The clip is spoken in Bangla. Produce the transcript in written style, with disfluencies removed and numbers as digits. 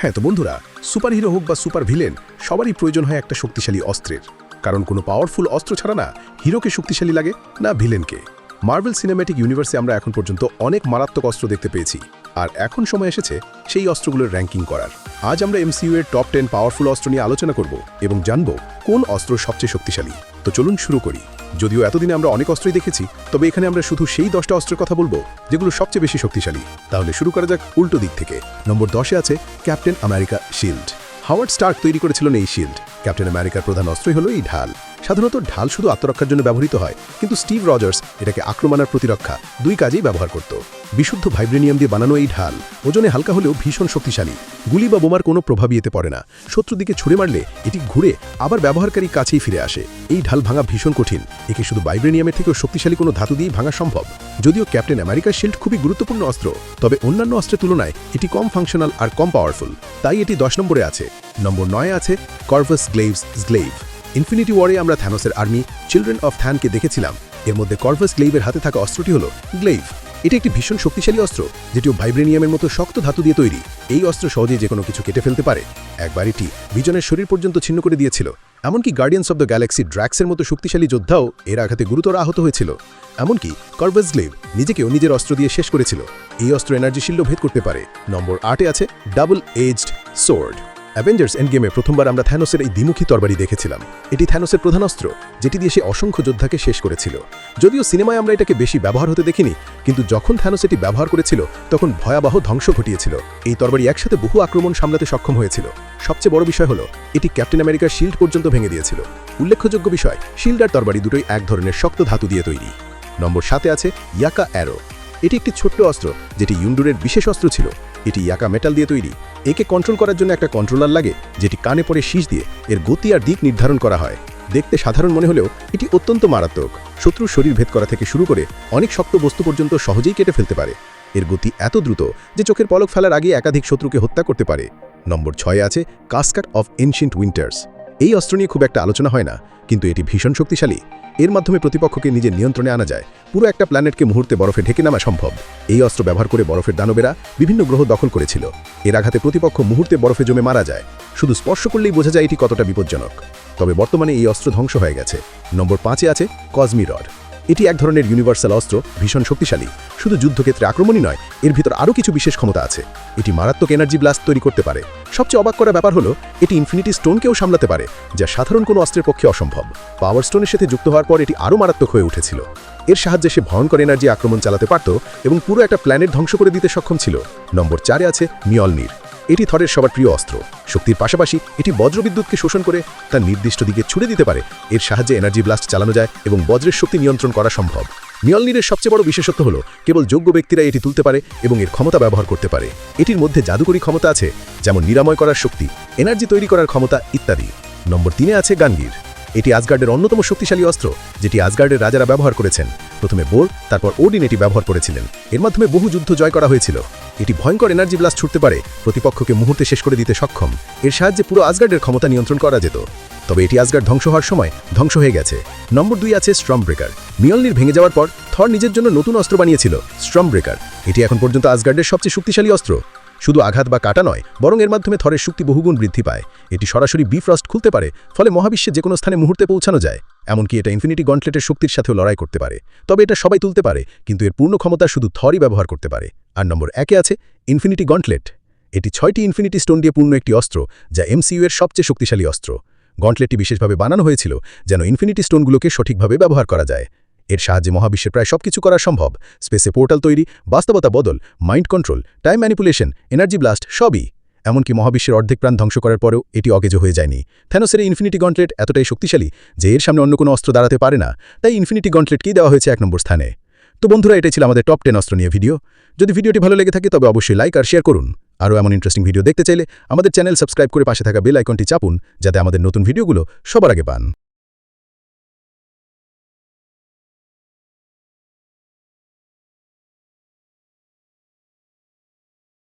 হ্যাঁ তো বন্ধুরা, সুপার হিরো হোক বা সুপার ভিলেন, সবারই প্রয়োজন হয় একটা শক্তিশালী অস্ত্রের। কারণ কোনো পাওয়ারফুল অস্ত্র ছাড়া না হিরোকে শক্তিশালী লাগে না ভিলেনকে। মার্ভেল সিনেম্যাটিক ইউনিভার্সে আমরা এখন পর্যন্ত অনেক মারাত্মক অস্ত্র দেখতে পেয়েছি, আর এখন সময় এসেছে সেই অস্ত্রগুলোর র্যাঙ্কিং করার। আজ আমরা এমসিইউ এর টপ 10 পাওয়ারফুল অস্ত্র নিয়ে আলোচনা করব এবং জানব কোন অস্ত্র সবচেয়ে শক্তিশালী। তো চলুন শুরু করি। যদিও এতদিনে আমরা অনেক অস্ত্রই দেখেছি, তবে এখানে আমরা শুধু সেই 10টা অস্ত্রের কথা বলবো যেগুলো সবচেয়ে বেশি শক্তিশালী। তাহলে শুরু করা যাক উল্টো দিক থেকে। নম্বর 10-এ আছে Captain America shield. Howard Stark তৈরি করেছিলেন এই শিল্ড। ক্যাপ্টেন আমেরিকার প্রধান অস্ত্রই হলো এই ঢাল। সাধারণত ঢাল শুধু আত্মরক্ষার জন্য ব্যবহৃত হয়, কিন্তু স্টিভ রজার্স এটাকে আক্রমণ আর প্রতিরক্ষা দুই কাজেই ব্যবহার করত। বিশুদ্ধ ভাইব্রেনিয়াম দিয়ে বানানো এই ঢাল ওজনে হালকা হলেও ভীষণ শক্তিশালী। গুলি বা বোমার কোনো প্রভাবই এতে পড়ে না। শত্রুর দিকে ছুড়ে মারলে এটি ঘুরে আবার ব্যবহারকারীর কাছেই ফিরে আসে। এই ঢাল ভাঙা ভীষণ কঠিন। একে শুধু ভাইব্রেনিয়ামের থেকেও শক্তিশালী কোনো ধাতু দিয়েই ভাঙা সম্ভব। যদিও ক্যাপ্টেন আমেরিকার শিল্ড খুবই গুরুত্বপূর্ণ অস্ত্র, তবে অন্যান্য অস্ত্রের তুলনায় এটি কম ফাংশনাল আর কম পাওয়ারফুল, তাই এটি 10 নম্বরে আছে। নম্বর 9-এ আছে কর্ভাস গ্লেভস গ্লেভ। ইনফিনিটি ওয়ারে আমরা থ্যানোসের আর্মি চিলড্রেন অফ থ্যানকে দেখেছিলাম। এর মধ্যে কর্ভাস গ্লেভের হাতে থাকা অস্ত্রটি হলো গ্লেভ। এটি একটি ভীষণ শক্তিশালী অস্ত্র, যেটিও ভাইব্রেনিয়ামের মতো শক্ত ধাতু দিয়ে তৈরি। এই অস্ত্র সহজেই যে কোনো কিছু কেটে ফেলতে পারে। একবার এটি ভিজনের শরীর পর্যন্ত ছিন্ন করে দিয়েছিল। এমনকি গার্ডিয়ান্স অব দ্য গ্যালাক্সি ড্র্যাক্সের মতো শক্তিশালী যোদ্ধাও এর আঘাতে গুরুতর আহত হয়েছিল। এমনকি কর্ভাস গ্লেভ নিজেকেও নিজের অস্ত্র দিয়ে শেষ করেছিল। এই অস্ত্র এনার্জি শিল্ড ভেদ করতে পারে। নম্বর 8-এ আছে ডাবল এজড সোর্ড। অ্যাভেঞ্জার্স এন্ড গেমে প্রথমবার আমরা থ্যানোসের এই দ্বিমুখী তরবারি দেখেছিলাম। এটি থ্যানোসের প্রধান অস্ত্র, যেটি দিয়ে সে অসংখ্য যোদ্ধাকে শেষ করেছিল। যদিও সিনেমায় আমরা এটাকে বেশি ব্যবহার হতে দেখিনি, কিন্তু যখন থ্যানোস এটি ব্যবহার করেছিল তখন ভয়াবহ ধ্বংস ঘটিয়েছিল। এই তরবারি একসাথে বহু আক্রমণ সামলাতে সক্ষম হয়েছিল। সবচেয়ে বড় বিষয় হলো এটি ক্যাপ্টেন আমেরিকার শিল্ড পর্যন্ত ভেঙে দিয়েছিল। উল্লেখযোগ্য বিষয়, শিল্ড আর তরবারি দুটোই এক ধরনের শক্ত ধাতু দিয়ে তৈরি। নম্বর 7-এ আছে ইয়াকা অ্যারো। এটি একটি ছোট্ট অস্ত্র, যেটি ইউন্ডুরের বিশেষ অস্ত্র ছিল। এটি ইয়াকা মেটাল দিয়ে তৈরি। একে কন্ট্রোল করার জন্য একটা কন্ট্রোলার লাগে, যেটি কানে পড়ে শীষ দিয়ে এর গতি আর দিক নির্ধারণ করা হয়। দেখতে সাধারণ মনে হলেও এটি অত্যন্ত মারাত্মক। শত্রুর শরীর ভেদ করা থেকে শুরু করে অনেক শক্ত বস্তু পর্যন্ত সহজেই কেটে ফেলতে পারে। এর গতি এত দ্রুত যে চোখের পলক ফেলার আগে একাধিক শত্রুকে হত্যা করতে পারে। নম্বর 6-এ আছে কাস্কাট অফ এনশিয়েন্ট উইন্টার্স। এই অস্ত্র নিয়ে খুব একটা আলোচনা হয় না, কিন্তু এটি ভীষণ শক্তিশালী। এর মাধ্যমে প্রতিপক্ষকে নিজের নিয়ন্ত্রণে আনা যায়। পুরো একটা প্ল্যানেটকে মুহূর্তে বরফে ঢেকে নামা সম্ভব। এই অস্ত্র ব্যবহার করে বরফের দানবেরা বিভিন্ন গ্রহ দখল করেছিল। এর আঘাতে প্রতিপক্ষ মুহূর্তে বরফে জমে মারা যায়। শুধু স্পর্শ করলেই বোঝা যায় এটি কতটা বিপজ্জনক। তবে বর্তমানে এই অস্ত্র ধ্বংস হয়ে গেছে। নম্বর 5-এ আছে কসমি রড। এটি এক ধরনের ইউনিভার্সাল অস্ত্র, ভীষণ শক্তিশালী। শুধু যুদ্ধক্ষেত্রে আক্রমণই নয়, এর ভিতর আরও কিছু বিশেষ ক্ষমতা আছে। এটি মারাত্মক এনার্জি ব্লাস্ট তৈরি করতে পারে। সবচেয়ে অবাক করা ব্যাপার হলো এটি ইনফিনিটি স্টোনকেও সামলাতে পারে, যা সাধারণ কোনো অস্ত্রের পক্ষে অসম্ভব। পাওয়ার স্টোনের সাথে যুক্ত হওয়ার পর এটি আরও মারাত্মক হয়ে উঠেছিল। এর সাহায্যে সে ভয়ঙ্কর এনার্জি আক্রমণ চালাতে পারত এবং পুরো একটা প্ল্যানেট ধ্বংস করে দিতে সক্ষম ছিল। নম্বর 4-এ আছে মিয়লনির। এটি থরের সবার প্রিয় অস্ত্র। শক্তির পাশাপাশি এটি বজ্রবিদ্যুৎকে শোষণ করে তার নির্দিষ্ট দিকে ছুড়ে দিতে পারে। এর সাহায্যে এনার্জি ব্লাস্ট চালানো যায় এবং বজ্রের শক্তি নিয়ন্ত্রণ করা সম্ভব। মিয়লনিরের সবচেয়ে বড় বিশেষত্ব হলো কেবল যোগ্য ব্যক্তিরা এটি তুলতে পারে এবং এর ক্ষমতা ব্যবহার করতে পারে। এটির মধ্যে জাদুকরী ক্ষমতা আছে, যেমন নিরাময় করার শক্তি, এনার্জি তৈরি করার ক্ষমতা ইত্যাদি। নম্বর 3-এ আছে গানগির। এটি আসগার্ডের অন্যতম শক্তিশালী অস্ত্র, যেটি আসগার্ডের রাজারা ব্যবহার করেছেন। প্রথমে বোর, তারপর ওডিন এটি ব্যবহার করেছিলেন। এর মাধ্যমে বহু যুদ্ধ জয় করা হয়েছিল। এটি ভয়ঙ্কর এনার্জি ব্লাস্ট ছুটতে পারে, প্রতিপক্ষকে মুহূর্তে শেষ করে দিতে সক্ষম। এর সাহায্যে পুরো আসগার্ডের ক্ষমতা নিয়ন্ত্রণ করা যেত। তবে এটি আসগার্ড ধ্বংস হওয়ার সময় ধ্বংস হয়ে গেছে। নম্বর 2 আছে স্টর্ম ব্রেকার। মিয়লনির ভেঙে যাওয়ার পর থর নিজের জন্য নতুন অস্ত্র বানিয়েছিল, স্টর্ম ব্রেকার। এটি এখন পর্যন্ত আসগার্ডের সবচেয়ে শক্তিশালী অস্ত্র। শুধু আঘাত বা কাটা নয়, বরং এর মাধ্যমে থরের শক্তি বহুগুণ বৃদ্ধি পায়। এটি সরাসরি বিফ্রস্ট খুলতে পারে, ফলে মহাবিশ্বে যে কোনো স্থানে মুহূর্তে পৌঁছানো যায়। এমনকি এটা ইনফিনিটি গন্টলেটের শক্তির সাথেও লড়াই করতে পারে। তবে এটা সবাই তুলতে পারে, কিন্তু এর পূর্ণ ক্ষমতা শুধু থরই ব্যবহার করতে পারে। আর নম্বর 1-এ আছে ইনফিনিটি গন্টলেট। এটি 6টি ইনফিনিটি স্টোন দিয়ে পূর্ণ একটি অস্ত্র, যা এমসিইউ এর সবচেয়ে শক্তিশালী অস্ত্র। গন্টলেটটি বিশেষভাবে বানানো হয়েছিল যেন ইনফিনিটি স্টোনগুলোকে সঠিকভাবে ব্যবহার করা যায়। এর সাহায্যে মহাবিশ্বের প্রায় সবকিছু করা সম্ভব। স্পেসে পোর্টাল তৈরি, বাস্তবতা বদল, mind control, time manipulation, energy blast, সবই। এমনকি মহাবিশ্বের অর্ধেক প্রাণ ধ্বংস করার পরেও এটি অকেজো হয়ে যায়নি। থ্যানোসের এই ইনফিনিটি গন্টলেট এতটাই শক্তিশালী যে এর সামনে অন্য কোনো অস্ত্র দাঁড়াতে পারে না। তাই ইনফিনিটি গন্টলেটকেই দেওয়া হয়েছে 1 নম্বর স্থানে। তো বন্ধুরা, এটাই ছিল আমাদের টপ 10 অস্ত্র নিয়ে ভিডিও। যদি ভিডিওটি ভালো লেগে থাকে তবে অবশ্যই লাইক আর শেয়ার করুন। আরও এমন ইন্টারেস্টিং ভিডিও দেখতে চাইলে আমাদের চ্যানেল সাবস্ক্রাইব করে পাশে থাকা বেল আইকনটি চাপুন, যাতে আমাদের নতুন ভিডিওগুলো সবার আগে পান।